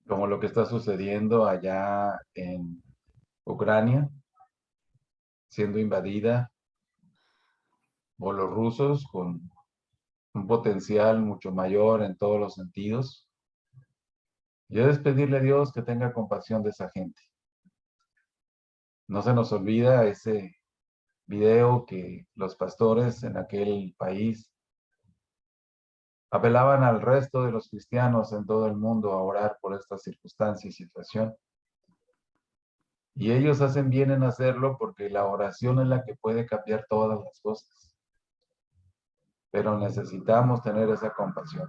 como lo que está sucediendo allá en Ucrania, siendo invadida por los rusos con un potencial mucho mayor en todos los sentidos. Y es pedirle a Dios que tenga compasión de esa gente. No se nos olvida ese video que los pastores en aquel país apelaban al resto de los cristianos en todo el mundo a orar por esta circunstancia y situación. Y ellos hacen bien en hacerlo porque la oración es la que puede cambiar todas las cosas. Pero necesitamos tener esa compasión.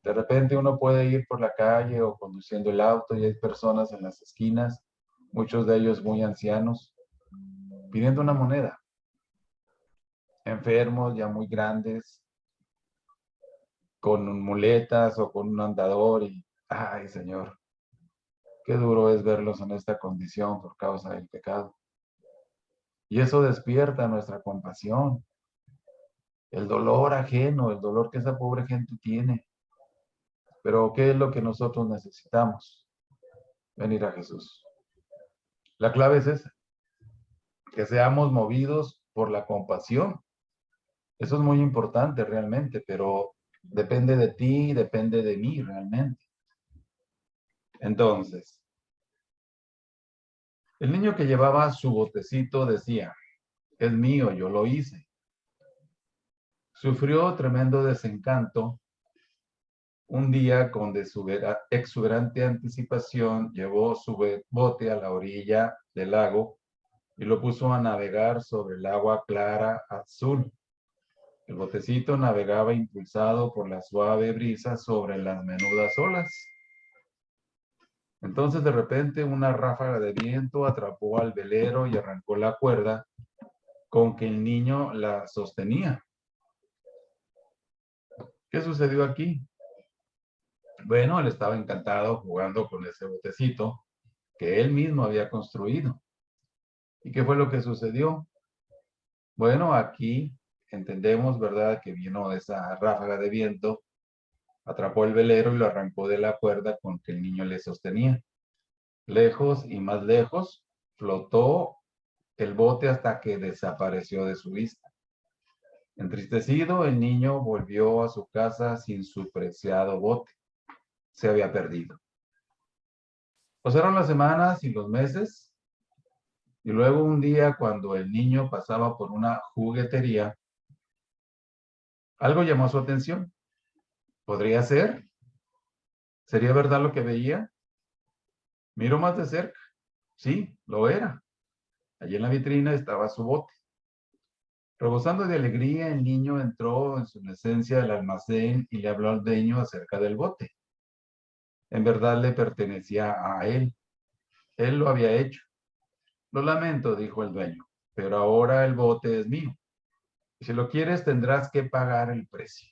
De repente uno puede ir por la calle o conduciendo el auto y hay personas en las esquinas, muchos de ellos muy ancianos, pidiendo una moneda, enfermos ya muy grandes, con muletas o con un andador y, ay Señor, qué duro es verlos en esta condición por causa del pecado. Y eso despierta nuestra compasión, el dolor ajeno, el dolor que esa pobre gente tiene. Pero ¿qué es lo que nosotros necesitamos? Venir a Jesús. La clave es esa, que seamos movidos por la compasión. Eso es muy importante realmente, pero depende de ti, depende de mí realmente. Entonces, el niño que llevaba su botecito decía, es mío, yo lo hice. Sufrió tremendo desencanto. Un día, con exuberante anticipación, llevó su bote a la orilla del lago y lo puso a navegar sobre el agua clara azul. El botecito navegaba impulsado por la suave brisa sobre las menudas olas. Entonces, de repente, una ráfaga de viento atrapó al velero y arrancó la cuerda con que el niño la sostenía. ¿Qué sucedió aquí? Bueno, él estaba encantado jugando con ese botecito que él mismo había construido. ¿Y qué fue lo que sucedió? Bueno, aquí entendemos, ¿verdad?, que vino esa ráfaga de viento, atrapó el velero y lo arrancó de la cuerda con que el niño le sostenía. Lejos y más lejos, flotó el bote hasta que desapareció de su vista. Entristecido, el niño volvió a su casa sin su preciado bote. Se había perdido. Pasaron las semanas y los meses, y luego un día, cuando el niño pasaba por una juguetería, algo llamó su atención. ¿Podría ser? ¿Sería verdad lo que veía? Miró más de cerca. Sí, lo era. Allí en la vitrina estaba su bote. Rebosando de alegría, el niño entró en su inocencia al almacén y le habló al dueño acerca del bote. En verdad le pertenecía a él. Él lo había hecho. Lo lamento, dijo el dueño, pero ahora el bote es mío. Y si lo quieres, tendrás que pagar el precio.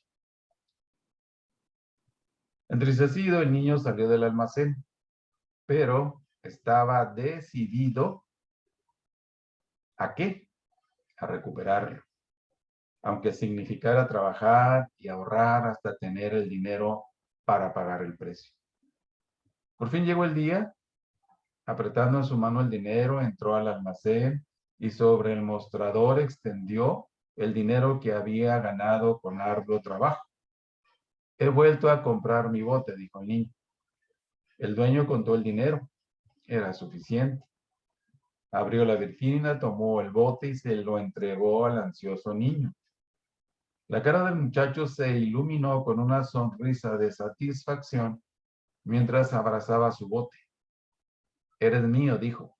Entristecido, el niño salió del almacén, pero estaba decidido ¿a qué? A recuperarlo, aunque significara trabajar y ahorrar hasta tener el dinero para pagar el precio. Por fin llegó el día. Apretando en su mano el dinero, entró al almacén y sobre el mostrador extendió el dinero que había ganado con arduo trabajo. He vuelto a comprar mi bote, dijo el niño. El dueño contó el dinero. Era suficiente. Abrió la vitrina, tomó el bote y se lo entregó al ansioso niño. La cara del muchacho se iluminó con una sonrisa de satisfacción mientras abrazaba su bote. Eres mío, dijo.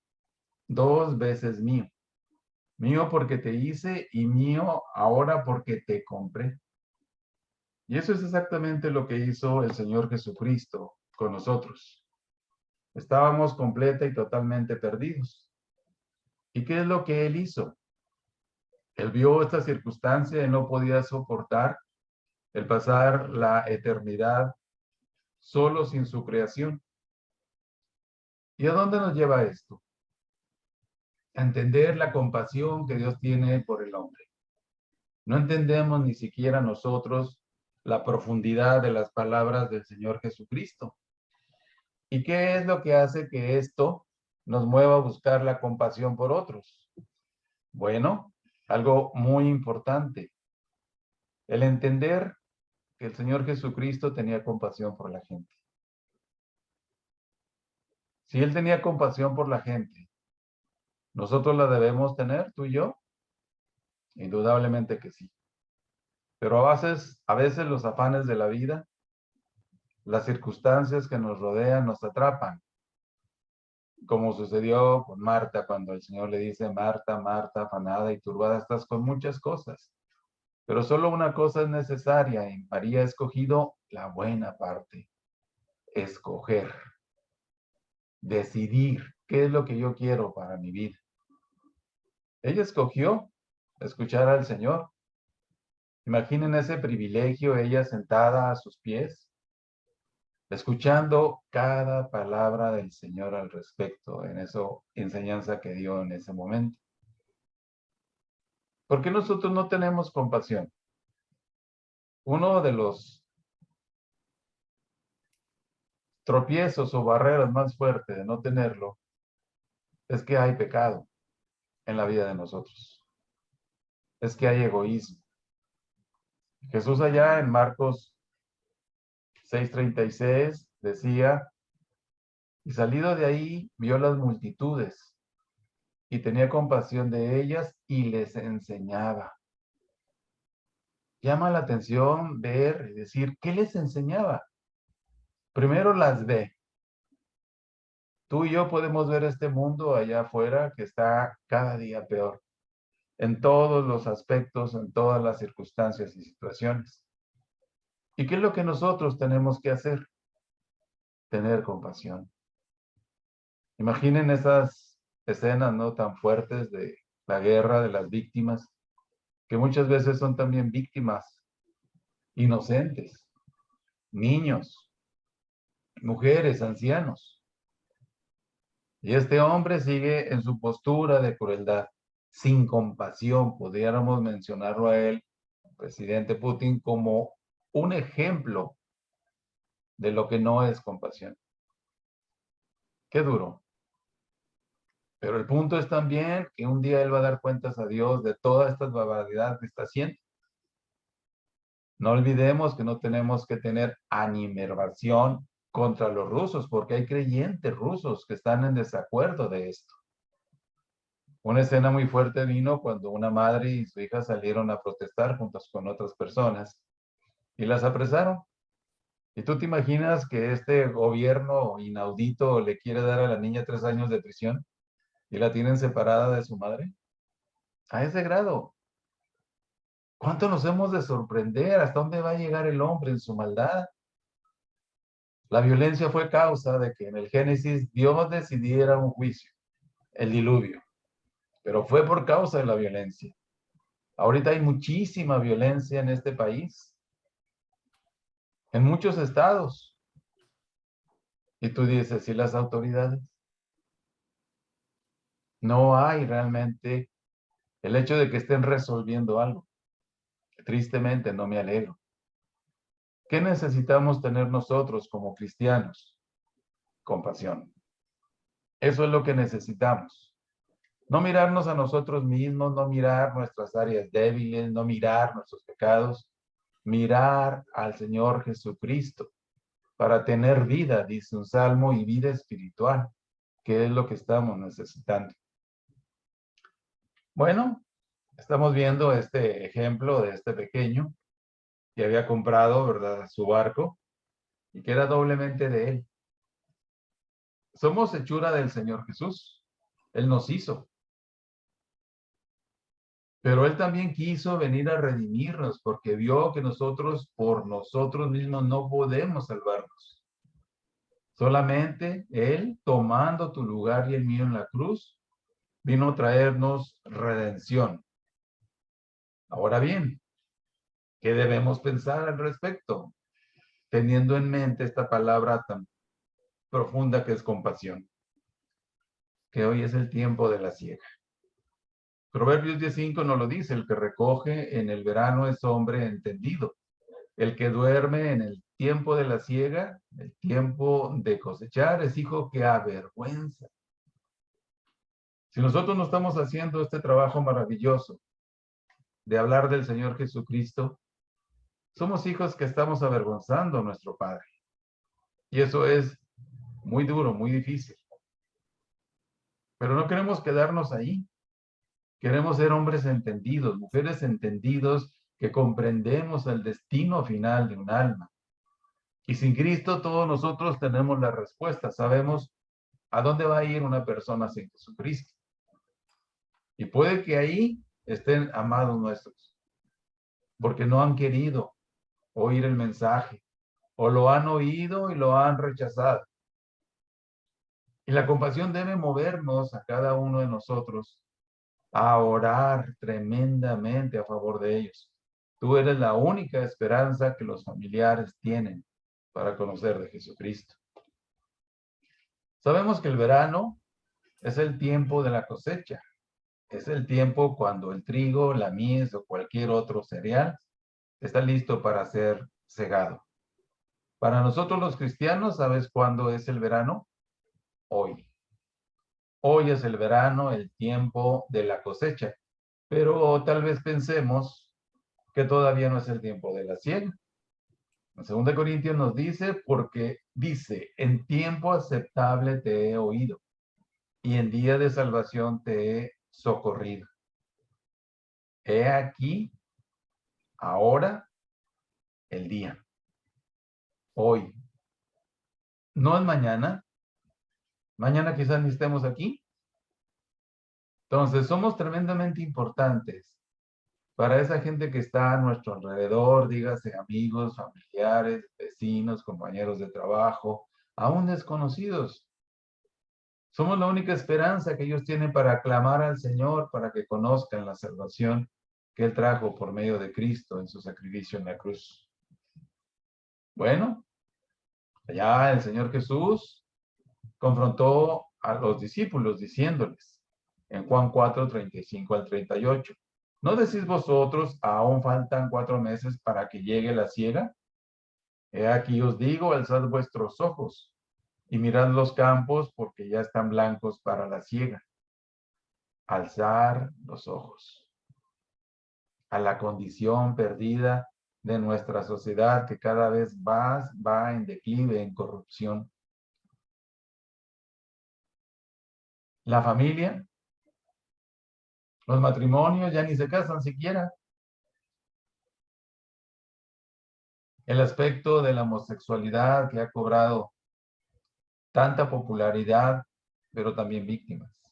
2 veces mío. Mío porque te hice y mío ahora porque te compré. Y eso es exactamente lo que hizo el Señor Jesucristo con nosotros. Estábamos completa y totalmente perdidos. ¿Y qué es lo que Él hizo? Él vio esta circunstancia y no podía soportar el pasar la eternidad solo sin su creación. ¿Y a dónde nos lleva esto? A entender la compasión que Dios tiene por el hombre. No entendemos ni siquiera nosotros la profundidad de las palabras del Señor Jesucristo. ¿Y qué es lo que hace que esto nos mueva a buscar la compasión por otros? Bueno, algo muy importante, el entender que el Señor Jesucristo tenía compasión por la gente. Si Él tenía compasión por la gente, ¿nosotros la debemos tener, tú y yo? Indudablemente que sí. Pero a veces los afanes de la vida, las circunstancias que nos rodean, nos atrapan. Como sucedió con Marta cuando el Señor le dice, Marta, Marta, afanada y turbada estás con muchas cosas, pero solo una cosa es necesaria y María ha escogido la buena parte, escoger, decidir qué es lo que yo quiero para mi vida. Ella escogió escuchar al Señor. Imaginen ese privilegio, ella sentada a sus pies, escuchando cada palabra del Señor al respecto, en esa enseñanza que dio en ese momento. ¿Por qué nosotros no tenemos compasión? Uno de los tropiezos o barreras más fuertes de no tenerlo es que hay pecado en la vida de nosotros. Es que hay egoísmo. Jesús allá en Marcos 6:36 decía, y salido de ahí vio las multitudes y tenía compasión de ellas y les enseñaba. Llama la atención ver y decir, ¿qué les enseñaba? Primero las ve. Tú y yo podemos ver este mundo allá afuera que está cada día peor, en todos los aspectos, en todas las circunstancias y situaciones. ¿Y qué es lo que nosotros tenemos que hacer? Tener compasión. Imaginen esas escenas no tan fuertes de la guerra, de las víctimas, que muchas veces son también víctimas inocentes, niños, mujeres, ancianos. Y este hombre sigue en su postura de crueldad, sin compasión. Pudiéramos mencionarlo a él, presidente Putin, como un ejemplo de lo que no es compasión. Qué duro. Pero el punto es también que un día él va a dar cuentas a Dios de todas estas barbaridades que está haciendo. No olvidemos que no tenemos que tener animadversión contra los rusos, porque hay creyentes rusos que están en desacuerdo de esto. Una escena muy fuerte vino cuando una madre y su hija salieron a protestar juntos con otras personas y las apresaron. ¿Y tú te imaginas que este gobierno inaudito le quiere dar a la niña 3 años de prisión y la tienen separada de su madre? A ese grado. ¿Cuánto nos hemos de sorprender? ¿Hasta dónde va a llegar el hombre en su maldad? La violencia fue causa de que en el Génesis Dios decidiera un juicio, el diluvio, pero fue por causa de la violencia. Ahorita hay muchísima violencia en este país, en muchos estados. Y tú dices, ¿y las autoridades? No hay realmente el hecho de que estén resolviendo algo. Tristemente, no me alegro. ¿Qué necesitamos tener nosotros como cristianos? Compasión. Eso es lo que necesitamos. No mirarnos a nosotros mismos, no mirar nuestras áreas débiles, no mirar nuestros pecados, mirar al Señor Jesucristo para tener vida, dice un salmo, y vida espiritual, que es lo que estamos necesitando. Bueno, estamos viendo este ejemplo de este pequeño que había comprado, ¿verdad?, su barco y que era doblemente de él. Somos hechura del Señor Jesús. Él nos hizo. Pero Él también quiso venir a redimirnos porque vio que nosotros, por nosotros mismos, no podemos salvarnos. Solamente Él, tomando tu lugar y el mío en la cruz, vino a traernos redención. Ahora bien, ¿qué debemos pensar al respecto? Teniendo en mente esta palabra tan profunda que es compasión, que hoy es el tiempo de la siega. Proverbios 10:5 nos lo dice, el que recoge en el verano es hombre entendido, El que duerme en el tiempo de la siega, el tiempo de cosechar, es hijo que avergüenza. Si nosotros no estamos haciendo este trabajo maravilloso de hablar del Señor Jesucristo, somos hijos que estamos avergonzando a nuestro Padre. Y eso es muy duro, muy difícil. Pero no queremos quedarnos ahí. Queremos ser hombres entendidos, mujeres entendidos, que comprendemos el destino final de un alma. Y sin Cristo todos nosotros tenemos la respuesta. Sabemos a dónde va a ir una persona sin Jesucristo. Y puede que ahí estén amados nuestros, porque no han querido oír el mensaje, o lo han oído y lo han rechazado. Y la compasión debe movernos a cada uno de nosotros a orar tremendamente a favor de ellos. Tú eres la única esperanza que los familiares tienen para conocer de Jesucristo. Sabemos que el verano es el tiempo de la cosecha. Es el tiempo cuando el trigo, la mies o cualquier otro cereal está listo para ser segado. Para nosotros los cristianos, ¿sabes cuándo es el verano? Hoy. Hoy es el verano, el tiempo de la cosecha. Pero tal vez pensemos que todavía no es el tiempo de la siega. En 2 Corintios nos dice, porque dice, en tiempo aceptable te he oído, y en día de salvación te he socorrido. He aquí, ahora, el día. Hoy. No es mañana. Mañana quizás ni estemos aquí. Entonces, somos tremendamente importantes para esa gente que está a nuestro alrededor, dígase amigos, familiares, vecinos, compañeros de trabajo, aún desconocidos. Somos la única esperanza que ellos tienen para clamar al Señor, para que conozcan la salvación que Él trajo por medio de Cristo en su sacrificio en la cruz. Bueno, allá el Señor Jesús confrontó a los discípulos diciéndoles en Juan 4, 35 al 38, ¿no decís vosotros, aún faltan 4 meses para que llegue la siega? He aquí os digo, alzad vuestros ojos y mirad los campos porque ya están blancos para la siega. Alzar los ojos a la condición perdida de nuestra sociedad que cada vez más va en declive, en corrupción. La familia, los matrimonios ya ni se casan siquiera. El aspecto de la homosexualidad que ha cobrado tanta popularidad, pero también víctimas.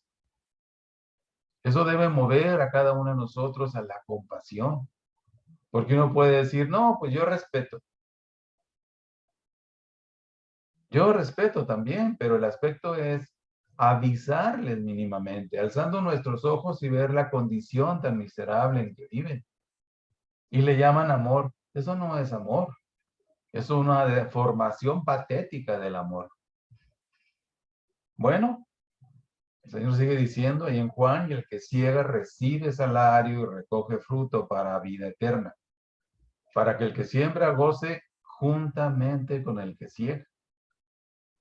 Eso debe mover a cada uno de nosotros a la compasión. Porque uno puede decir, no, pues yo respeto. Yo respeto también, pero el aspecto es avisarles mínimamente, alzando nuestros ojos y ver la condición tan miserable en que viven. Y le llaman amor. Eso no es amor. Es una deformación patética del amor. Bueno, el Señor sigue diciendo ahí en Juan, y el que ciega recibe salario y recoge fruto para vida eterna, para que el que siembra goce juntamente con el que ciega.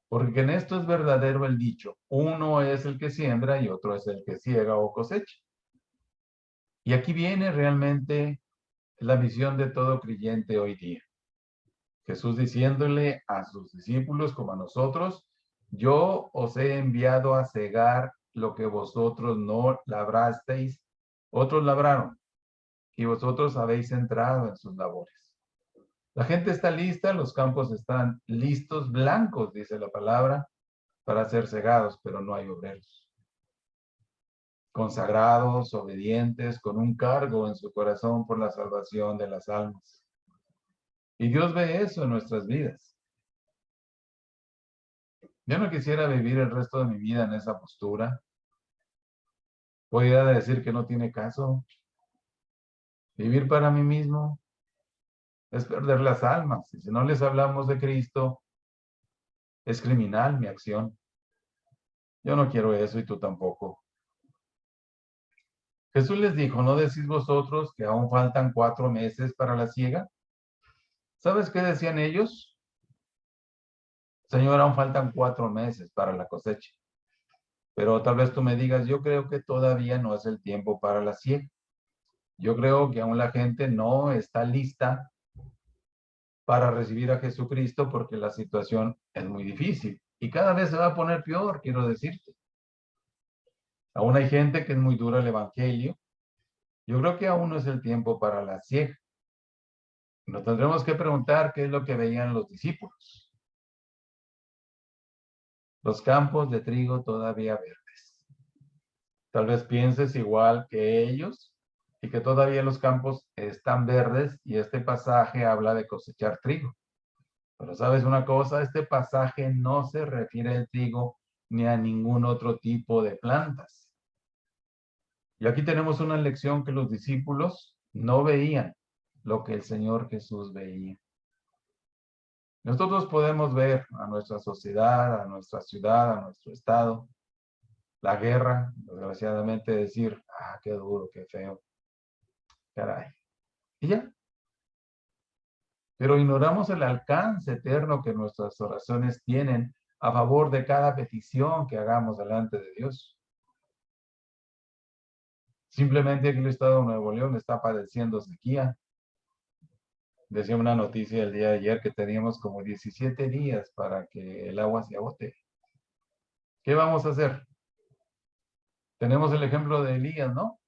Porque en esto es verdadero el dicho, uno es el que siembra y otro es el que ciega o cosecha. Y aquí viene realmente la misión de todo creyente hoy día. Jesús diciéndole a sus discípulos como a nosotros, yo os he enviado a cegar lo que vosotros no labrasteis, otros labraron, y vosotros habéis entrado en sus labores. La gente está lista, los campos están listos, blancos, dice la palabra, para ser cegados, pero no hay obreros. Consagrados, obedientes, con un cargo en su corazón por la salvación de las almas. Y Dios ve eso en nuestras vidas. Yo no quisiera vivir el resto de mi vida en esa postura. Voy a decir que no tiene caso. Vivir para mí mismo es perder las almas. Y si no les hablamos de Cristo, es criminal mi acción. Yo no quiero eso y tú tampoco. Jesús les dijo, ¿no decís vosotros que aún faltan 4 meses para la siega? ¿Sabes qué decían ellos? Señor, aún faltan 4 meses para la cosecha. Pero tal vez tú me digas, yo creo que todavía no es el tiempo para la siega. Yo creo que aún la gente no está lista para recibir a Jesucristo porque la situación es muy difícil. Y cada vez se va a poner peor, quiero decirte. Aún hay gente que es muy dura el evangelio. Yo creo que aún no es el tiempo para la siega. Nos tendremos que preguntar qué es lo que veían los discípulos. Los campos de trigo todavía verdes. Tal vez pienses igual que ellos y que todavía los campos están verdes y este pasaje habla de cosechar trigo. Pero sabes una cosa, este pasaje no se refiere al trigo ni a ningún otro tipo de plantas. Y aquí tenemos una lección que los discípulos no veían lo que el Señor Jesús veía. Nosotros podemos ver a nuestra sociedad, a nuestra ciudad, a nuestro estado, la guerra, desgraciadamente decir, qué duro, qué feo, caray. Y ya. Pero ignoramos el alcance eterno que nuestras oraciones tienen a favor de cada petición que hagamos delante de Dios. Simplemente aquí el estado de Nuevo León está padeciendo sequía. Decía una noticia el día de ayer que teníamos como 17 días para que el agua se agote. ¿Qué vamos a hacer? Tenemos el ejemplo de Elías, ¿no?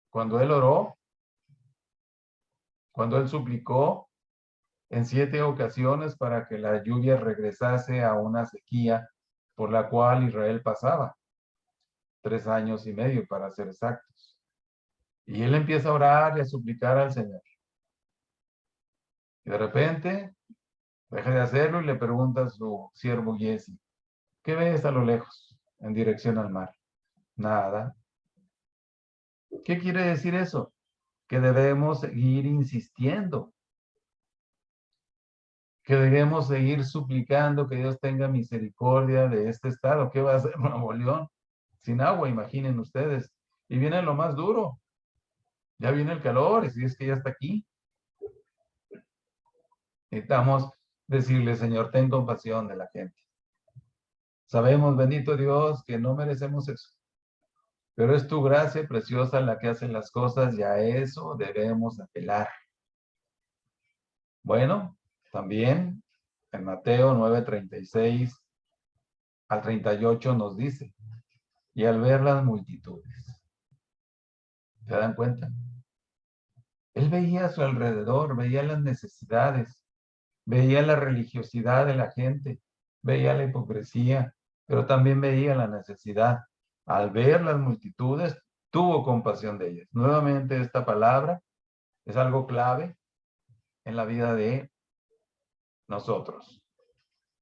Cuando él oró, cuando él suplicó en 7 ocasiones para que la lluvia regresase a una sequía por la cual Israel pasaba. 3 años y medio para ser exactos. Y él empieza a orar y a suplicar al Señor. Y de repente deja de hacerlo y le pregunta a su siervo Giesi, ¿qué ves a lo lejos en dirección al mar? Nada. ¿Qué quiere decir eso? Que debemos seguir insistiendo, que debemos seguir suplicando que Dios tenga misericordia de este estado. ¿Qué va a hacer Nuevo León? Sin agua, imaginen ustedes. Y viene lo más duro. Ya viene el calor, y si es que ya está aquí. Necesitamos decirle, Señor, ten compasión de la gente. Sabemos, bendito Dios, que no merecemos eso. Pero es tu gracia preciosa la que hace las cosas y a eso debemos apelar. Bueno, también en Mateo 9:36 al 38 nos dice, y al ver las multitudes, ¿se dan cuenta? Él veía a su alrededor, veía las necesidades, veía la religiosidad de la gente, veía la hipocresía, pero también veía la necesidad. Al ver las multitudes, tuvo compasión de ellas. Nuevamente, esta palabra es algo clave en la vida de nosotros.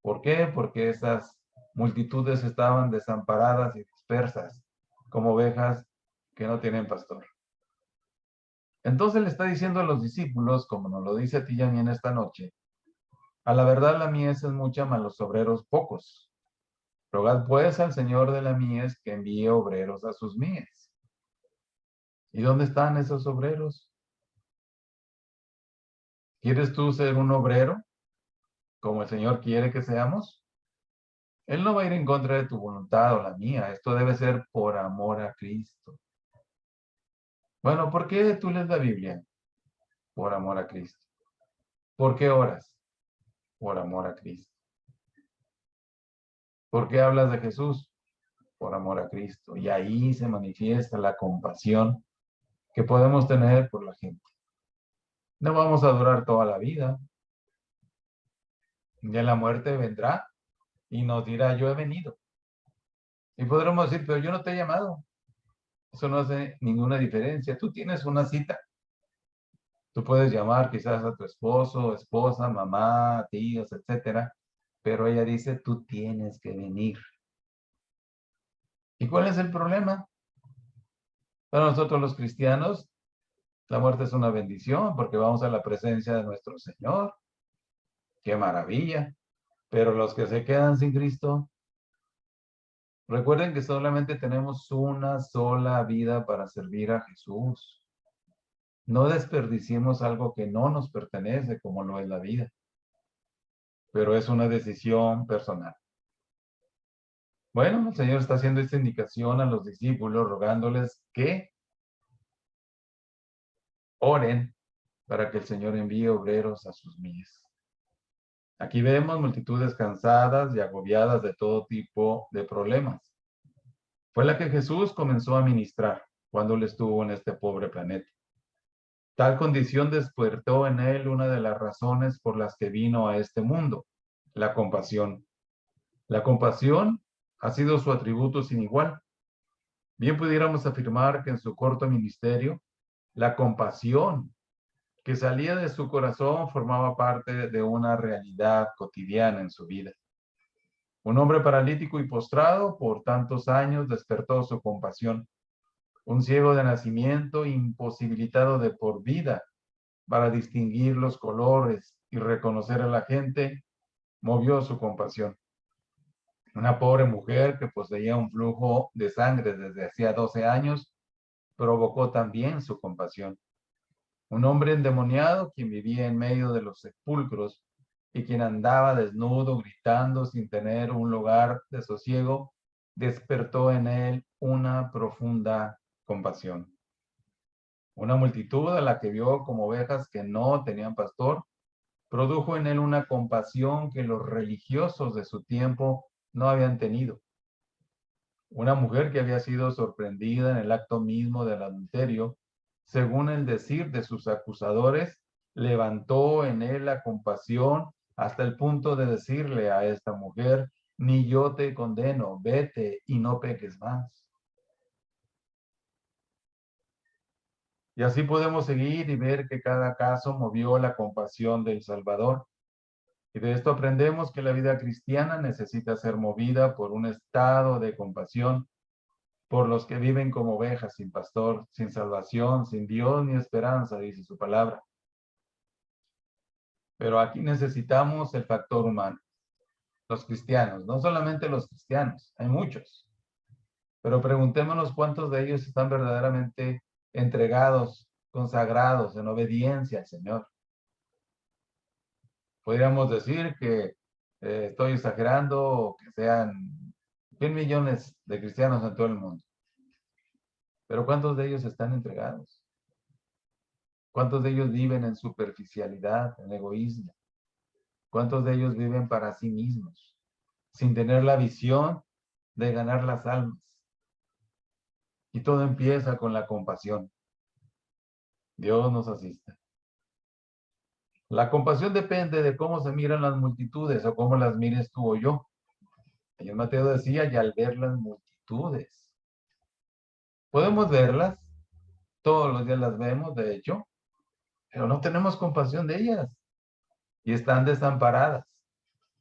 ¿Por qué? Porque esas multitudes estaban desamparadas y dispersas, como ovejas que no tienen pastor. Entonces le está diciendo a los discípulos, como nos lo dice a ti y a mí en esta noche, a la verdad la mies es mucha, mas los obreros pocos. Rogad pues al Señor de la mies que envíe obreros a sus mies. ¿Y dónde están esos obreros? ¿Quieres tú ser un obrero como el Señor quiere que seamos? Él no va a ir en contra de tu voluntad o la mía. Esto debe ser por amor a Cristo. Bueno, ¿por qué tú lees la Biblia? Por amor a Cristo. ¿Por qué oras? Por amor a Cristo. ¿Por qué hablas de Jesús? Por amor a Cristo. Y ahí se manifiesta la compasión que podemos tener por la gente. No vamos a durar toda la vida. Ya la muerte vendrá y nos dirá, yo he venido. Y podremos decir, pero yo no te he llamado. Eso no hace ninguna diferencia. Tú tienes una cita. Tú puedes llamar quizás a tu esposo, esposa, mamá, tíos, etcétera, pero ella dice, tú tienes que venir. ¿Y cuál es el problema? Para nosotros los cristianos, la muerte es una bendición porque vamos a la presencia de nuestro Señor. ¡Qué maravilla! Pero los que se quedan sin Cristo, recuerden que solamente tenemos una sola vida para servir a Jesús. No desperdiciemos algo que no nos pertenece, como lo es la vida, pero es una decisión personal. Bueno, el Señor está haciendo esta indicación a los discípulos, rogándoles que oren para que el Señor envíe obreros a sus mies. Aquí vemos multitudes cansadas y agobiadas de todo tipo de problemas. Fue la que Jesús comenzó a ministrar cuando él estuvo en este pobre planeta. Tal condición despertó en él una de las razones por las que vino a este mundo, la compasión. La compasión ha sido su atributo sin igual. Bien pudiéramos afirmar que en su corto ministerio, la compasión que salía de su corazón formaba parte de una realidad cotidiana en su vida. Un hombre paralítico y postrado por tantos años despertó su compasión. Un ciego de nacimiento, imposibilitado de por vida para distinguir los colores y reconocer a la gente, movió su compasión. Una pobre mujer que poseía un flujo de sangre desde hacía 12 años provocó también su compasión. Un hombre endemoniado quien vivía en medio de los sepulcros y quien andaba desnudo, gritando sin tener un lugar de sosiego, despertó en él una profunda compasión. Una multitud a la que vio como ovejas que no tenían pastor, produjo en él una compasión que los religiosos de su tiempo no habían tenido. Una mujer que había sido sorprendida en el acto mismo del adulterio, según el decir de sus acusadores, levantó en él la compasión hasta el punto de decirle a esta mujer, ni yo te condeno, vete y no peques más. Y así podemos seguir y ver que cada caso movió la compasión del Salvador. Y de esto aprendemos que la vida cristiana necesita ser movida por un estado de compasión por los que viven como ovejas sin pastor, sin salvación, sin Dios ni esperanza, dice su palabra. Pero aquí necesitamos el factor humano, los cristianos, no solamente los cristianos, hay muchos. Pero preguntémonos cuántos de ellos están verdaderamente entregados, consagrados en obediencia al Señor. Podríamos decir que estoy exagerando, que sean 100 millones de cristianos en todo el mundo. Pero ¿cuántos de ellos están entregados? ¿Cuántos de ellos viven en superficialidad, en egoísmo? ¿Cuántos de ellos viven para sí mismos, sin tener la visión de ganar las almas? Y todo empieza con la compasión. Dios nos asista. La compasión depende de cómo se miran las multitudes o cómo las mires tú o yo. El Mateo decía, y al ver las multitudes. Podemos verlas, todos los días las vemos, de hecho, pero no tenemos compasión de ellas. Y están desamparadas,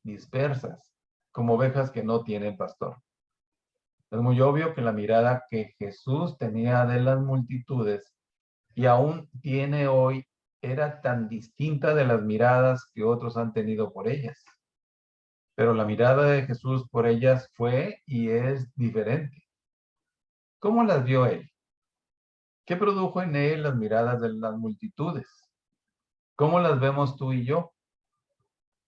dispersas, como ovejas que no tienen pastor. Es muy obvio que la mirada que Jesús tenía de las multitudes y aún tiene hoy era tan distinta de las miradas que otros han tenido por ellas. Pero la mirada de Jesús por ellas fue y es diferente. ¿Cómo las vio él? ¿Qué produjo en él las miradas de las multitudes? ¿Cómo las vemos tú y yo?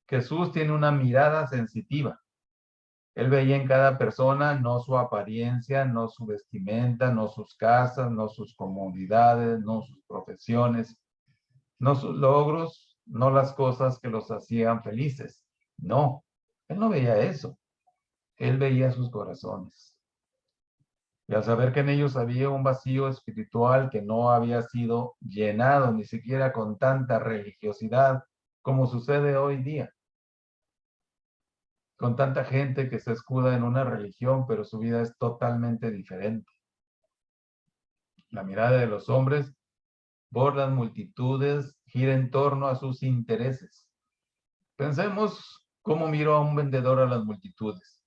Jesús tiene una mirada sensitiva. Él veía en cada persona no su apariencia, no su vestimenta, no sus casas, no sus comodidades, no sus profesiones, no sus logros, no las cosas que los hacían felices. No, él no veía eso. Él veía sus corazones. Y al saber que en ellos había un vacío espiritual que no había sido llenado ni siquiera con tanta religiosidad como sucede hoy día, con tanta gente que se escuda en una religión, pero su vida es totalmente diferente. La mirada de los hombres por las multitudes gira en torno a sus intereses. Pensemos cómo miró a un vendedor a las multitudes,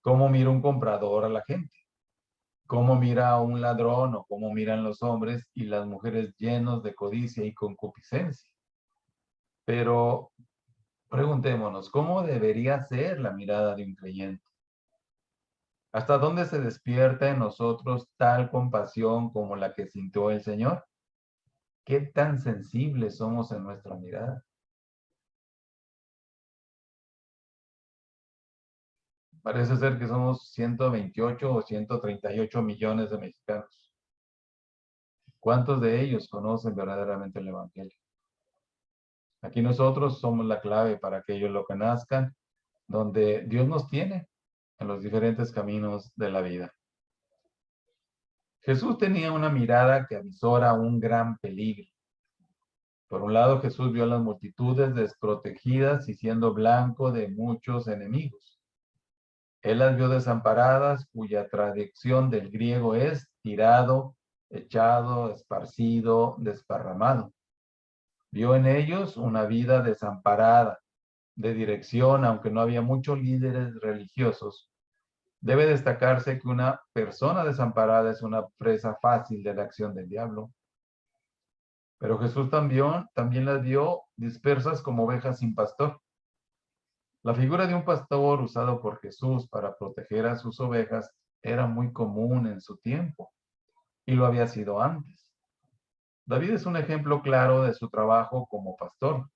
cómo mira un comprador a la gente, cómo mira a un ladrón o cómo miran los hombres y las mujeres llenos de codicia y concupiscencia. Pero preguntémonos, ¿cómo debería ser la mirada de un creyente? ¿Hasta dónde se despierta en nosotros tal compasión como la que sintió el Señor? ¿Qué tan sensibles somos en nuestra mirada? Parece ser que somos 128 o 138 millones de mexicanos. ¿Cuántos de ellos conocen verdaderamente el Evangelio? Aquí nosotros somos la clave para que ellos lo conozcan, donde Dios nos tiene en los diferentes caminos de la vida. Jesús tenía una mirada que avisora un gran peligro. Por un lado, Jesús vio a las multitudes desprotegidas y siendo blanco de muchos enemigos. Él las vio desamparadas, cuya traducción del griego es tirado, echado, esparcido, desparramado. Vio en ellos una vida desamparada, de dirección, aunque no había muchos líderes religiosos. Debe destacarse que una persona desamparada es una presa fácil de la acción del diablo. Pero Jesús también las vio dispersas como ovejas sin pastor. La figura de un pastor usado por Jesús para proteger a sus ovejas era muy común en su tiempo y lo había sido antes. David es un ejemplo claro de su trabajo como pastor.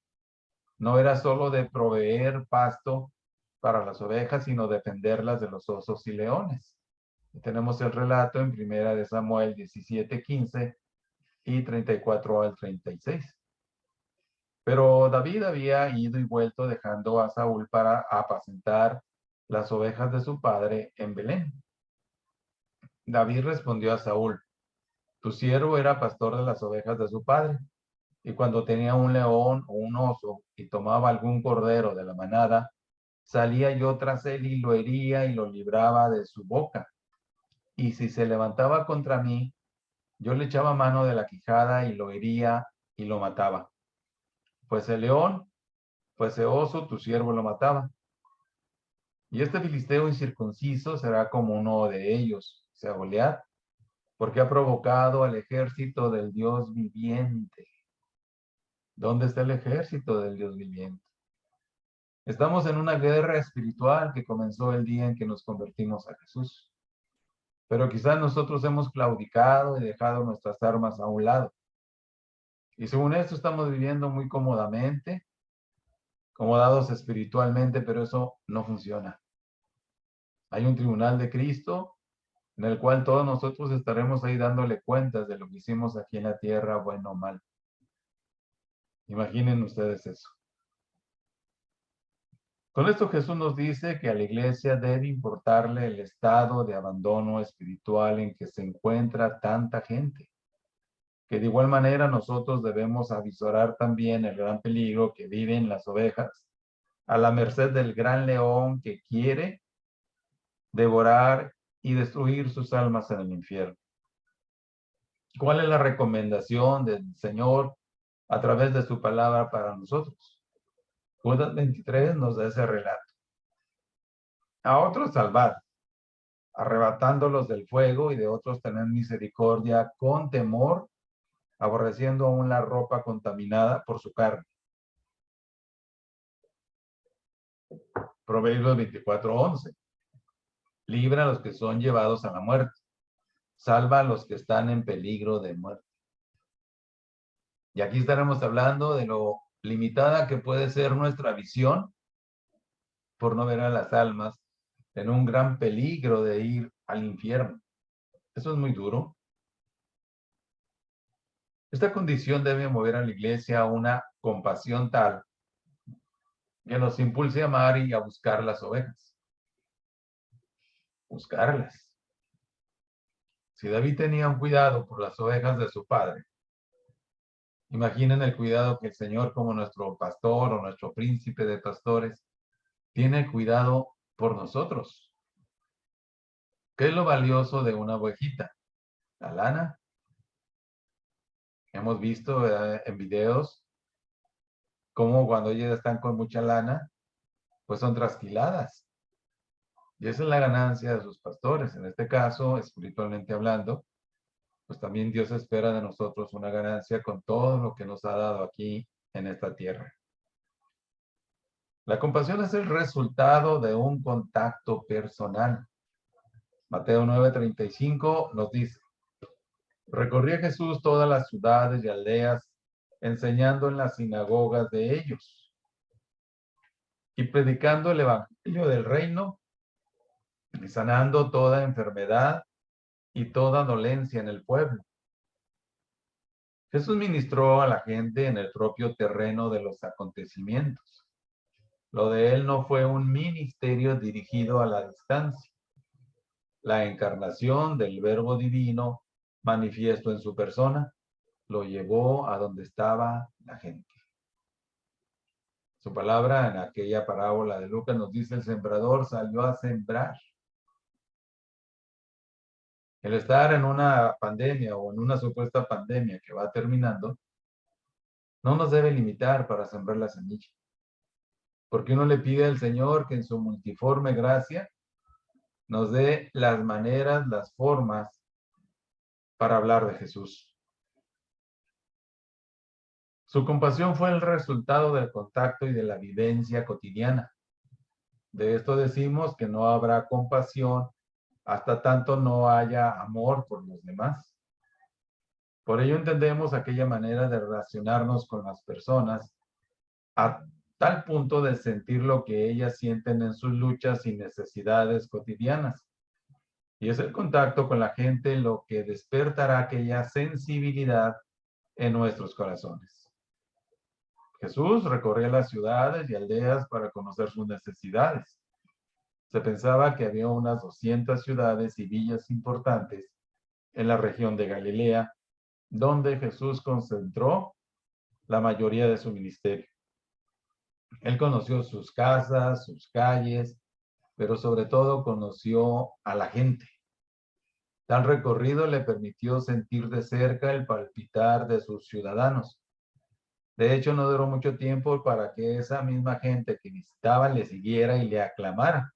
No era solo de proveer pasto para las ovejas, sino defenderlas de los osos y leones. Tenemos el relato en 1 Samuel 17:15 y 34 al 36. Pero David había ido y vuelto dejando a Saúl para apacentar las ovejas de su padre en Belén. David respondió a Saúl: tu siervo era pastor de las ovejas de su padre, y cuando tenía un león o un oso y tomaba algún cordero de la manada, salía yo tras él y lo hería y lo libraba de su boca. Y si se levantaba contra mí, yo le echaba mano de la quijada y lo hería y lo mataba. Pues el león, pues el oso, tu siervo lo mataba. Y este filisteo incircunciso será como uno de ellos, o sea, Goliat, porque ha provocado al ejército del Dios viviente. ¿Dónde está el ejército del Dios viviente? Estamos en una guerra espiritual que comenzó el día en que nos convertimos a Jesús. Pero quizás nosotros hemos claudicado y dejado nuestras armas a un lado. Y según esto estamos viviendo muy cómodamente, acomodados espiritualmente, pero eso no funciona. Hay un tribunal de Cristo en el cual todos nosotros estaremos ahí dándole cuentas de lo que hicimos aquí en la tierra, bueno o mal. Imaginen ustedes eso. Con esto Jesús nos dice que a la iglesia debe importarle el estado de abandono espiritual en que se encuentra tanta gente. Que de igual manera nosotros debemos avisorar también el gran peligro que viven las ovejas a la merced del gran león que quiere devorar y destruir sus almas en el infierno. ¿Cuál es la recomendación del Señor a través de su palabra para nosotros? Judas 23 nos da ese relato. A otros salvad, arrebatándolos del fuego, y de otros tener misericordia con temor, aborreciendo aún la ropa contaminada por su carne. Proverbios 24:11. Libra a los que son llevados a la muerte. Salva a los que están en peligro de muerte. Y aquí estaremos hablando de lo limitada que puede ser nuestra visión por no ver a las almas en un gran peligro de ir al infierno. Eso es muy duro. Esta condición debe mover a la iglesia a una compasión tal que nos impulse a amar y a buscar las ovejas. Buscarlas. Si David tenía un cuidado por las ovejas de su padre, imaginen el cuidado que el Señor, como nuestro pastor o nuestro príncipe de pastores, tiene cuidado por nosotros. ¿Qué es lo valioso de una ovejita? La lana. Hemos visto en videos cómo cuando ellas están con mucha lana, pues son trasquiladas. Y esa es la ganancia de sus pastores. En este caso, espiritualmente hablando, pues también Dios espera de nosotros una ganancia con todo lo que nos ha dado aquí en esta tierra. La compasión es el resultado de un contacto personal. Mateo 9:35 nos dice: Recorría Jesús todas las ciudades y aldeas, enseñando en las sinagogas de ellos y predicando el evangelio del reino y sanando toda enfermedad y toda dolencia en el pueblo. Jesús ministró a la gente en el propio terreno de los acontecimientos. Lo de él no fue un ministerio dirigido a la distancia. La encarnación del Verbo Divino, manifiesto en su persona, lo llevó a donde estaba la gente. Su palabra en aquella parábola de Lucas nos dice: el sembrador salió a sembrar. El estar en una pandemia o en una supuesta pandemia que va terminando, no nos debe limitar para sembrar la semilla. Porque uno le pide al Señor que en su multiforme gracia nos dé las maneras, las formas para hablar de Jesús. Su compasión fue el resultado del contacto y de la vivencia cotidiana. De esto decimos que no habrá compasión hasta tanto no haya amor por los demás. Por ello entendemos aquella manera de relacionarnos con las personas a tal punto de sentir lo que ellas sienten en sus luchas y necesidades cotidianas. Y es el contacto con la gente lo que despertará aquella sensibilidad en nuestros corazones. Jesús recorría las ciudades y aldeas para conocer sus necesidades. Se pensaba que había unas 200 ciudades y villas importantes en la región de Galilea, donde Jesús concentró la mayoría de su ministerio. Él conoció sus casas, sus calles, pero sobre todo conoció a la gente. Tal recorrido le permitió sentir de cerca el palpitar de sus ciudadanos. De hecho, no duró mucho tiempo para que esa misma gente que visitaba le siguiera y le aclamara.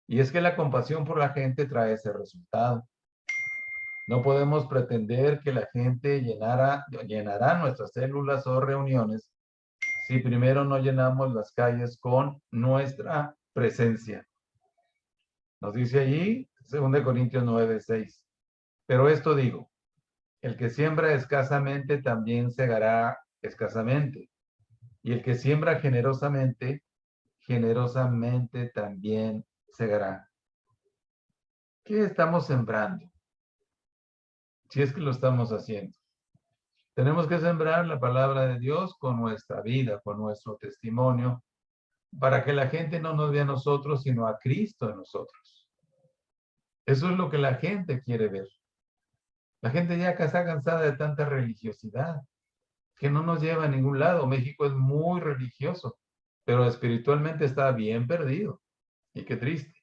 Y es que la compasión por la gente trae ese resultado. No podemos pretender que la gente llenará nuestras células o reuniones si primero no llenamos las calles con nuestra presencia. Nos dice allí, 2 Corintios 9:6. Pero esto digo, el que siembra escasamente también segará escasamente. Y el que siembra generosamente, generosamente también segará. ¿Qué estamos sembrando? Si es que lo estamos haciendo. Tenemos que sembrar la palabra de Dios con nuestra vida, con nuestro testimonio, para que la gente no nos vea a nosotros, sino a Cristo en nosotros. Eso es lo que la gente quiere ver. La gente ya está cansada de tanta religiosidad, que no nos lleva a ningún lado. México es muy religioso, pero espiritualmente está bien perdido. Y qué triste.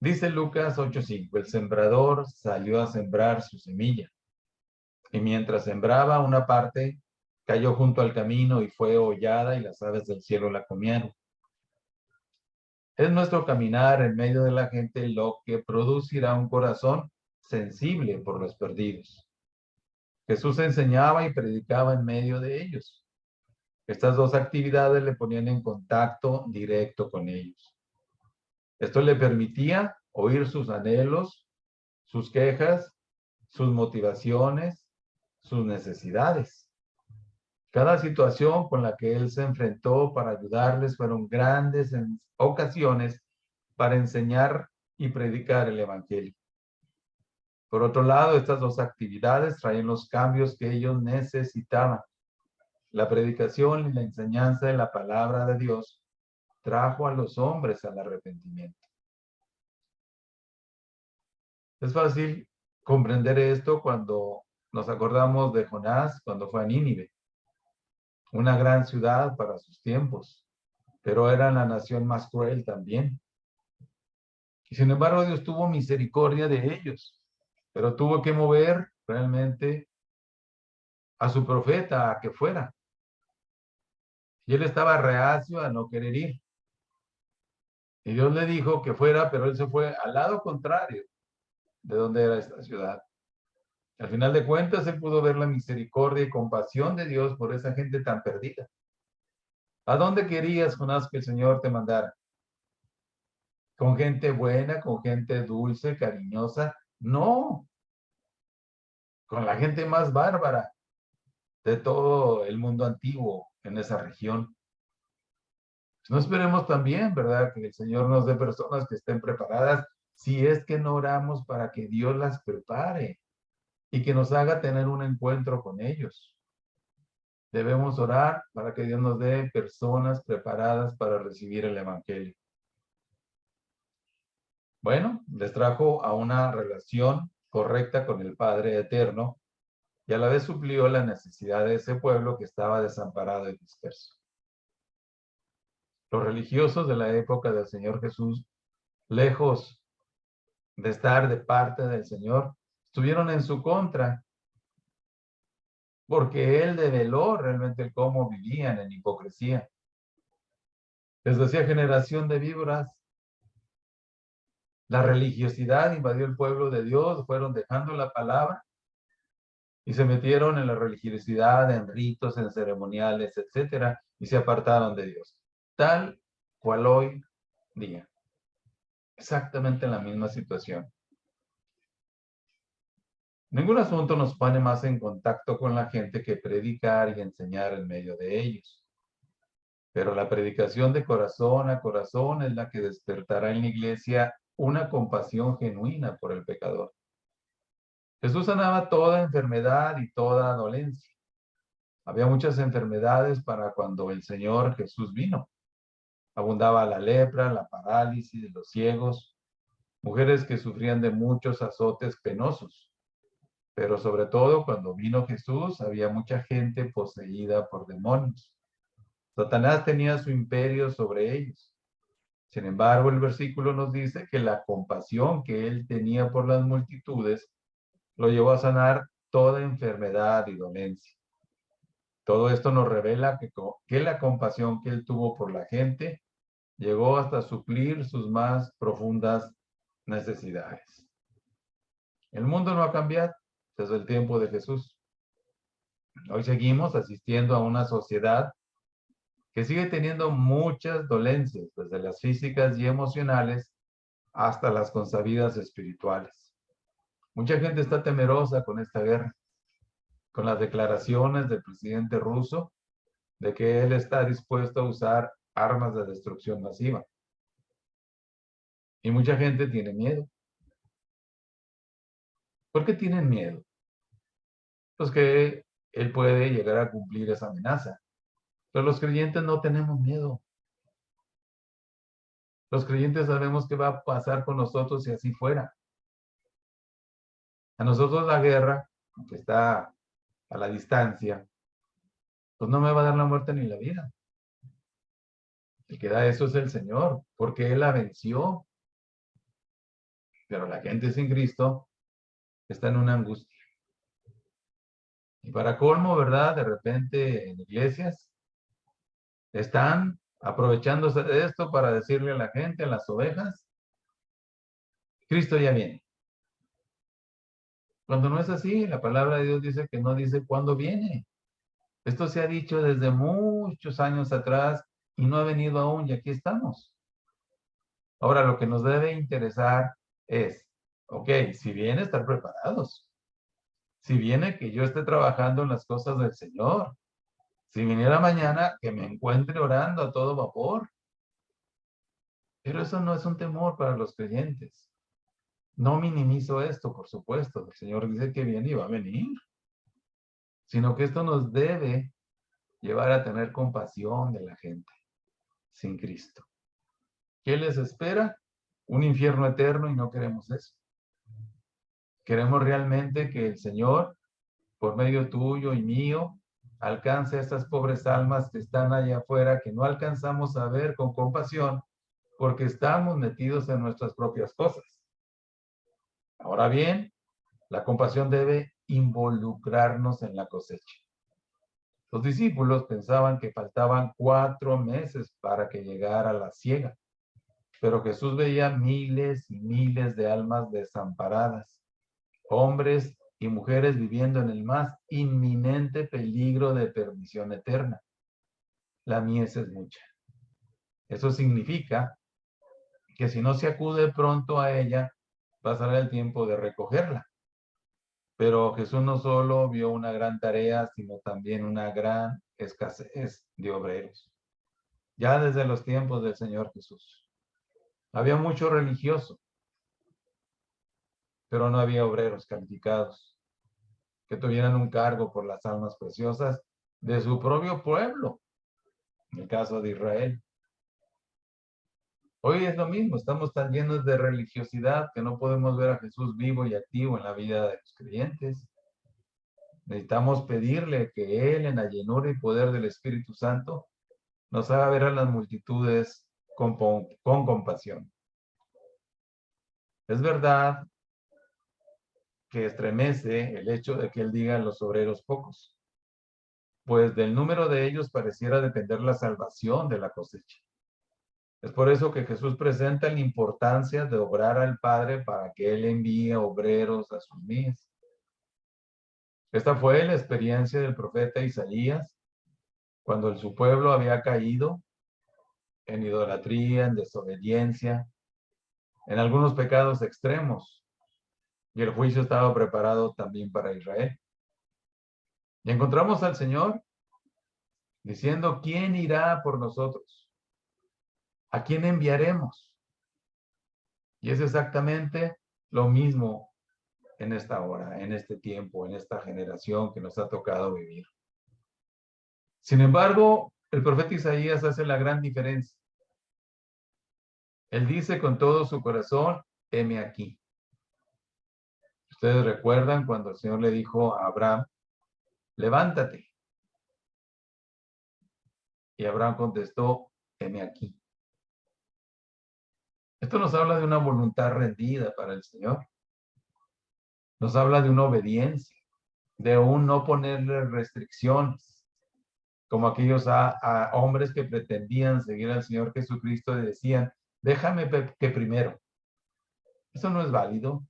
Dice Lucas 8:5, el sembrador salió a sembrar su semilla. Y mientras sembraba, una parte cayó junto al camino y fue hollada y las aves del cielo la comieron. Es nuestro caminar en medio de la gente lo que producirá un corazón sensible por los perdidos. Jesús enseñaba y predicaba en medio de ellos. Estas dos actividades le ponían en contacto directo con ellos. Esto le permitía oír sus anhelos, sus quejas, sus motivaciones, sus necesidades. Cada situación con la que él se enfrentó para ayudarles fueron grandes ocasiones para enseñar y predicar el evangelio. Por otro lado, estas dos actividades traían los cambios que ellos necesitaban. La predicación y la enseñanza de la palabra de Dios trajo a los hombres al arrepentimiento. Es fácil comprender esto cuando nos acordamos de Jonás cuando fue a Nínive, una gran ciudad para sus tiempos, pero era la nación más cruel también. Y sin embargo, Dios tuvo misericordia de ellos, pero tuvo que mover realmente a su profeta a que fuera. Y él estaba reacio a no querer ir. Y Dios le dijo que fuera, pero él se fue al lado contrario de donde era esta ciudad. Al final de cuentas, él pudo ver la misericordia y compasión de Dios por esa gente tan perdida. ¿A dónde querías, Jonás, que el Señor te mandara? ¿Con gente buena, con gente dulce, cariñosa, No, con la gente más bárbara de todo el mundo antiguo en esa región. No esperemos también, ¿verdad?, que el Señor nos dé personas que estén preparadas si es que no oramos para que Dios las prepare y que nos haga tener un encuentro con ellos. Debemos orar para que Dios nos dé personas preparadas para recibir el Evangelio. Bueno, les trajo a una relación correcta con el Padre Eterno y a la vez suplió la necesidad de ese pueblo que estaba desamparado y disperso. Los religiosos de la época del Señor Jesús, lejos de estar de parte del Señor, estuvieron en su contra, porque Él develó realmente cómo vivían en hipocresía. Les decía, generación de víboras. La religiosidad invadió el pueblo de Dios, fueron dejando la palabra y se metieron en la religiosidad, en ritos, en ceremoniales, etcétera, y se apartaron de Dios. Tal cual hoy día. Exactamente la misma situación. Ningún asunto nos pone más en contacto con la gente que predicar y enseñar en medio de ellos. Pero la predicación de corazón a corazón es la que despertará en la iglesia una compasión genuina por el pecador. Jesús sanaba toda enfermedad y toda dolencia. Había muchas enfermedades para cuando el Señor Jesús vino. Abundaba la lepra, la parálisis, los ciegos, mujeres que sufrían de muchos azotes penosos. Pero sobre todo cuando vino Jesús, había mucha gente poseída por demonios. Satanás tenía su imperio sobre ellos. Sin embargo, el versículo nos dice que la compasión que él tenía por las multitudes lo llevó a sanar toda enfermedad y dolencia. Todo esto nos revela que la compasión que él tuvo por la gente llegó hasta suplir sus más profundas necesidades. El mundo no ha cambiado desde el tiempo de Jesús. Hoy seguimos asistiendo a una sociedad que sigue teniendo muchas dolencias, desde las físicas y emocionales hasta las consabidas espirituales. Mucha gente está temerosa con esta guerra, con las declaraciones del presidente ruso de que él está dispuesto a usar armas de destrucción masiva. Y mucha gente tiene miedo. ¿Por qué tienen miedo? Pues que él puede llegar a cumplir esa amenaza. Pero los creyentes no tenemos miedo. Los creyentes sabemos qué va a pasar con nosotros si así fuera. A nosotros la guerra, aunque está a la distancia, pues no me va a dar la muerte ni la vida. El que da eso es el Señor, porque Él la venció. Pero la gente sin Cristo está en una angustia. Y para colmo, ¿verdad? De repente en iglesias están aprovechándose de esto para decirle a la gente, a las ovejas, Cristo ya viene. Cuando no es así, la palabra de Dios dice que no dice cuándo viene. Esto se ha dicho desde muchos años atrás y no ha venido aún y aquí estamos. Ahora, lo que nos debe interesar es, ok, si viene, estar preparados. Si viene, que yo esté trabajando en las cosas del Señor. Si viniera mañana, que me encuentre orando a todo vapor. Pero eso no es un temor para los creyentes. No minimizo esto, por supuesto. El Señor dice que viene y va a venir. Sino que esto nos debe llevar a tener compasión de la gente sin Cristo. ¿Qué les espera? Un infierno eterno y no queremos eso. Queremos realmente que el Señor, por medio tuyo y mío, alcance a estas pobres almas que están allá afuera, que no alcanzamos a ver con compasión, porque estamos metidos en nuestras propias cosas. Ahora bien, la compasión debe involucrarnos en la cosecha. Los discípulos pensaban que faltaban 4 meses para que llegara la siega, pero Jesús veía miles y miles de almas desamparadas, hombres y mujeres viviendo en el más inminente peligro de perdición eterna. La mies es mucha. Eso significa que si no se acude pronto a ella, pasará el tiempo de recogerla. Pero Jesús no solo vio una gran tarea, sino también una gran escasez de obreros. Ya desde los tiempos del Señor Jesús. Había mucho religioso, pero no había obreros calificados que tuvieran un cargo por las almas preciosas de su propio pueblo, en el caso de Israel. Hoy es lo mismo, estamos tan llenos de religiosidad que no podemos ver a Jesús vivo y activo en la vida de los creyentes. Necesitamos pedirle que Él, en la llenura y poder del Espíritu Santo, nos haga ver a las multitudes con compasión. Es verdad que estremece el hecho de que Él diga a los obreros pocos, pues del número de ellos pareciera depender la salvación de la cosecha. Es por eso que Jesús presenta la importancia de obrar al Padre para que Él envíe obreros a sus mies. Esta fue la experiencia del profeta Isaías cuando su pueblo había caído en idolatría, en desobediencia, en algunos pecados extremos, y el juicio estaba preparado también para Israel. Y encontramos al Señor diciendo, ¿quién irá por nosotros? ¿A quién enviaremos? Y es exactamente lo mismo en esta hora, en este tiempo, en esta generación que nos ha tocado vivir. Sin embargo, el profeta Isaías hace la gran diferencia. Él dice con todo su corazón, heme aquí. Ustedes recuerdan cuando el Señor le dijo a Abraham, levántate. Y Abraham contestó, heme aquí. Esto nos habla de una voluntad rendida para el Señor. Nos habla de una obediencia, de un no ponerle restricciones, como aquellos a hombres que pretendían seguir al Señor Jesucristo y decían, déjame que primero. Eso no es válido.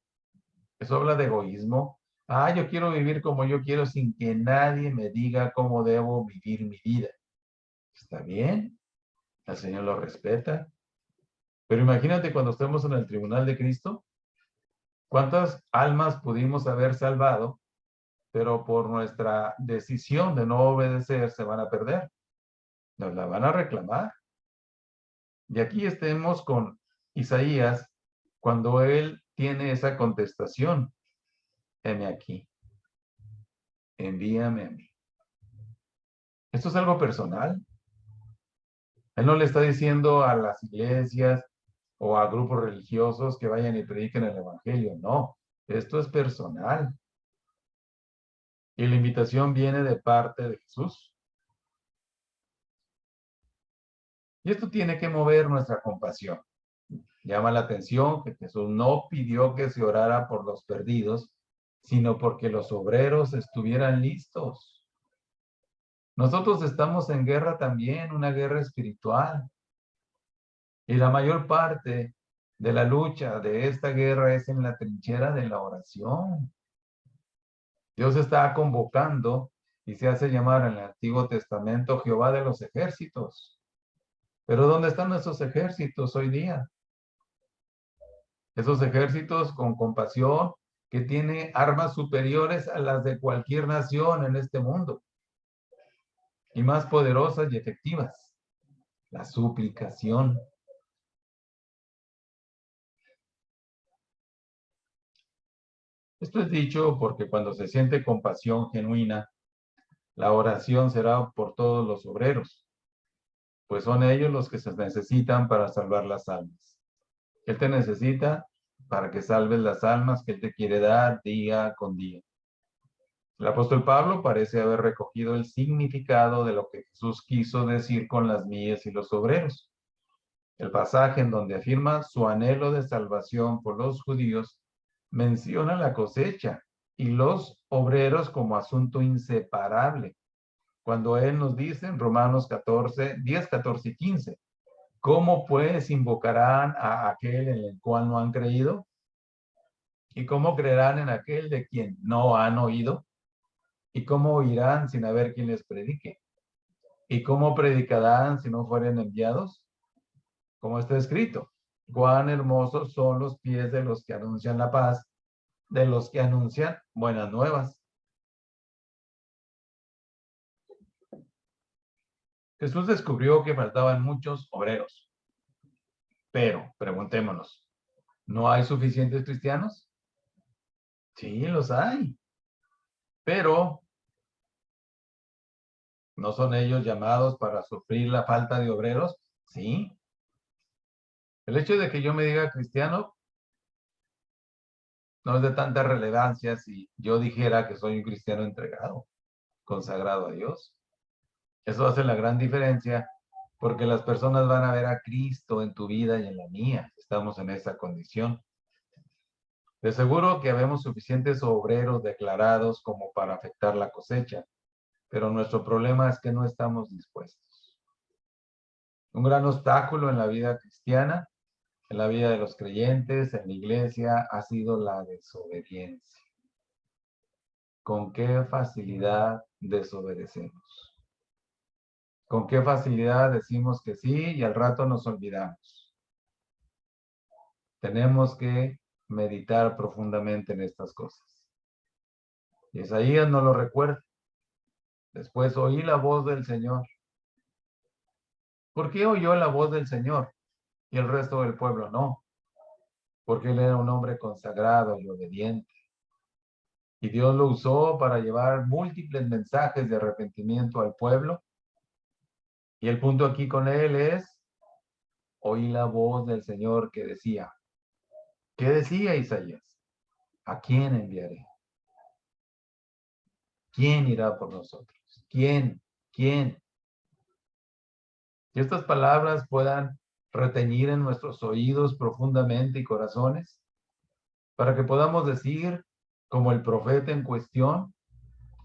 Eso habla de egoísmo. Yo quiero vivir como yo quiero sin que nadie me diga cómo debo vivir mi vida. Está bien, el Señor lo respeta. Pero imagínate cuando estemos en el tribunal de Cristo, ¿cuántas almas pudimos haber salvado, pero por nuestra decisión de no obedecer se van a perder? Nos la van a reclamar. Y aquí estemos con Isaías cuando él tiene esa contestación. Heme aquí. Envíame a mí. Esto es algo personal. Él no le está diciendo a las iglesias o a grupos religiosos que vayan y prediquen el evangelio. No, esto es personal. Y la invitación viene de parte de Jesús. Y esto tiene que mover nuestra compasión. Llama la atención que Jesús no pidió que se orara por los perdidos, sino porque los obreros estuvieran listos. Nosotros estamos en guerra también, una guerra espiritual. Y la mayor parte de la lucha de esta guerra es en la trinchera de la oración. Dios está convocando y se hace llamar en el Antiguo Testamento Jehová de los ejércitos. Pero ¿dónde están esos ejércitos hoy día? Esos ejércitos con compasión que tiene armas superiores a las de cualquier nación en este mundo y más poderosas y efectivas. La suplicación. Esto es dicho porque cuando se siente compasión genuina, la oración será por todos los obreros, pues son ellos los que se necesitan para salvar las almas. Él te necesita para que salves las almas que Él te quiere dar día con día. El apóstol Pablo parece haber recogido el significado de lo que Jesús quiso decir con las mies y los obreros. El pasaje en donde afirma su anhelo de salvación por los judíos menciona la cosecha y los obreros como asunto inseparable. Cuando Él nos dice en Romanos 10, 14 y 15, ¿cómo pues invocarán a aquel en el cual no han creído? ¿Y cómo creerán en aquel de quien no han oído? ¿Y cómo oirán sin haber quien les predique? ¿Y cómo predicarán si no fueren enviados? Como está escrito, Cuán hermosos son los pies de los que anuncian la paz, de los que anuncian buenas nuevas. Jesús descubrió que faltaban muchos obreros. Pero, preguntémonos, ¿no hay suficientes cristianos? Sí, los hay. Pero, ¿no son ellos llamados para sufrir la falta de obreros? Sí. El hecho de que yo me diga cristiano no es de tanta relevancia si yo dijera que soy un cristiano entregado, consagrado a Dios. Eso hace la gran diferencia porque las personas van a ver a Cristo en tu vida y en la mía. Estamos en esa condición. De seguro que habemos suficientes obreros declarados como para afectar la cosecha, pero nuestro problema es que no estamos dispuestos. Un gran obstáculo en la vida cristiana, en la vida de los creyentes, en la iglesia, ha sido la desobediencia. ¿Con qué facilidad desobedecemos? ¿Con qué facilidad decimos que sí y al rato nos olvidamos? Tenemos que meditar profundamente en estas cosas. Y Isaías nos lo recuerda. Después oí la voz del Señor. ¿Por qué oyó la voz del Señor y el resto del pueblo no? Porque él era un hombre consagrado y obediente. Y Dios lo usó para llevar múltiples mensajes de arrepentimiento al pueblo. Y el punto aquí con él es, oí la voz del Señor que decía, ¿qué decía Isaías? ¿A quién enviaré? ¿Quién irá por nosotros? ¿Quién? ¿Quién? Que estas palabras puedan retener en nuestros oídos profundamente y corazones, para que podamos decir, como el profeta en cuestión,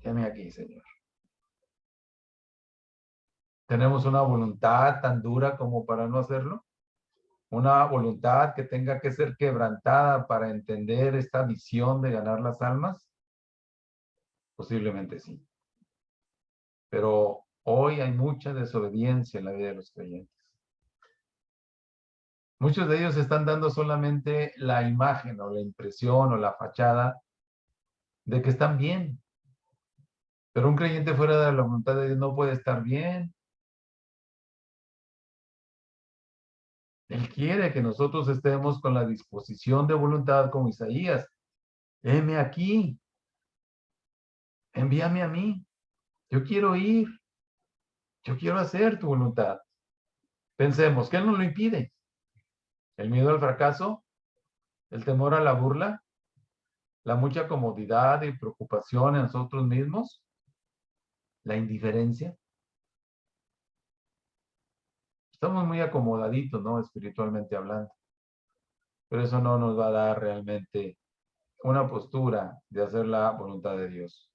heme aquí, Señor. ¿Tenemos una voluntad tan dura como para no hacerlo? ¿Una voluntad que tenga que ser quebrantada para entender esta visión de ganar las almas? Posiblemente sí. Pero hoy hay mucha desobediencia en la vida de los creyentes. Muchos de ellos están dando solamente la imagen o la impresión o la fachada de que están bien. Pero un creyente fuera de la voluntad de Dios no puede estar bien. Él quiere que nosotros estemos con la disposición de voluntad como Isaías. Heme aquí, envíame a mí. Yo quiero ir, yo quiero hacer tu voluntad. Pensemos, ¿qué nos lo impide? ¿El miedo al fracaso? ¿El temor a la burla? ¿La mucha comodidad y preocupación en nosotros mismos? ¿La indiferencia? Estamos muy acomodaditos, ¿no? Espiritualmente hablando. Pero eso no nos va a dar realmente una postura de hacer la voluntad de Dios.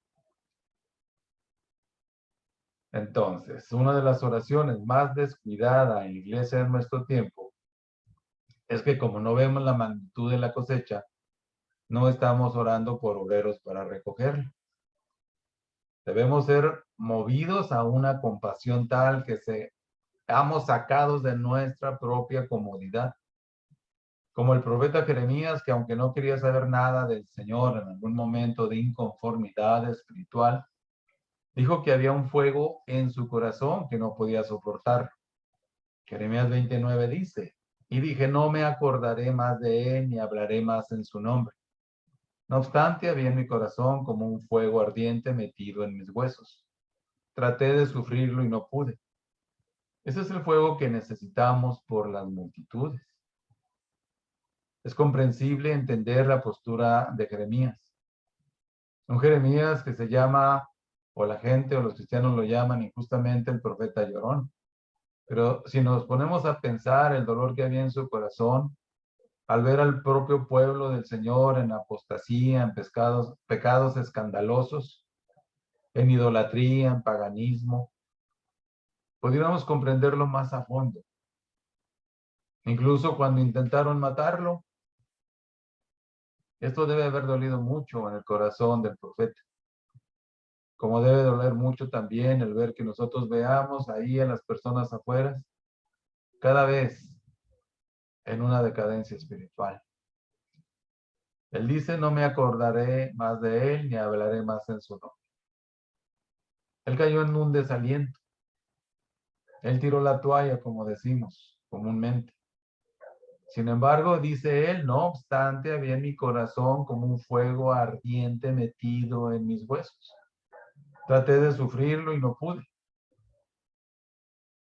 Entonces, una de las oraciones más descuidada en la iglesia de nuestro tiempo es que como no vemos la magnitud de la cosecha, no estamos orando por obreros para recogerla. Debemos ser movidos a una compasión tal que seamos sacados de nuestra propia comodidad. Como el profeta Jeremías, que aunque no quería saber nada del Señor en algún momento de inconformidad espiritual, dijo que había un fuego en su corazón que no podía soportar. Jeremías 29 dice, y dije, no me acordaré más de él ni hablaré más en su nombre. No obstante, había en mi corazón como un fuego ardiente metido en mis huesos. Traté de sufrirlo y no pude. Ese es el fuego que necesitamos por las multitudes. Es comprensible entender la postura de Jeremías. Un Jeremías que se llama, o la gente o los cristianos lo llaman injustamente el profeta llorón. Pero si nos ponemos a pensar el dolor que había en su corazón al ver al propio pueblo del Señor en apostasía, en pecados escandalosos, en idolatría, en paganismo, pudiéramos comprenderlo más a fondo. Incluso cuando intentaron matarlo, esto debe haber dolido mucho en el corazón del profeta. Como debe doler mucho también el ver que nosotros veamos ahí a las personas afuera, cada vez en una decadencia espiritual. Él dice, no me acordaré más de él, ni hablaré más en su nombre. Él cayó en un desaliento. Él tiró la toalla, como decimos comúnmente. Sin embargo, dice él, no obstante, había en mi corazón como un fuego ardiente metido en mis huesos. Traté de sufrirlo y no pude.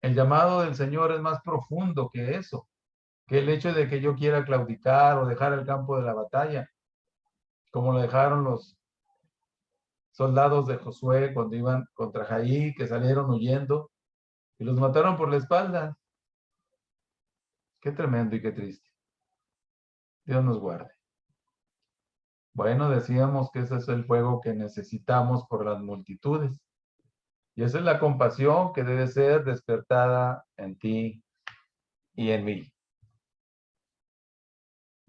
El llamado del Señor es más profundo que eso, que el hecho de que yo quiera claudicar o dejar el campo de la batalla, como lo dejaron los soldados de Josué cuando iban contra Jaí, que salieron huyendo y los mataron por la espalda. Qué tremendo y qué triste. Dios nos guarde. Bueno, decíamos que ese es el fuego que necesitamos por las multitudes. Y esa es la compasión que debe ser despertada en ti y en mí.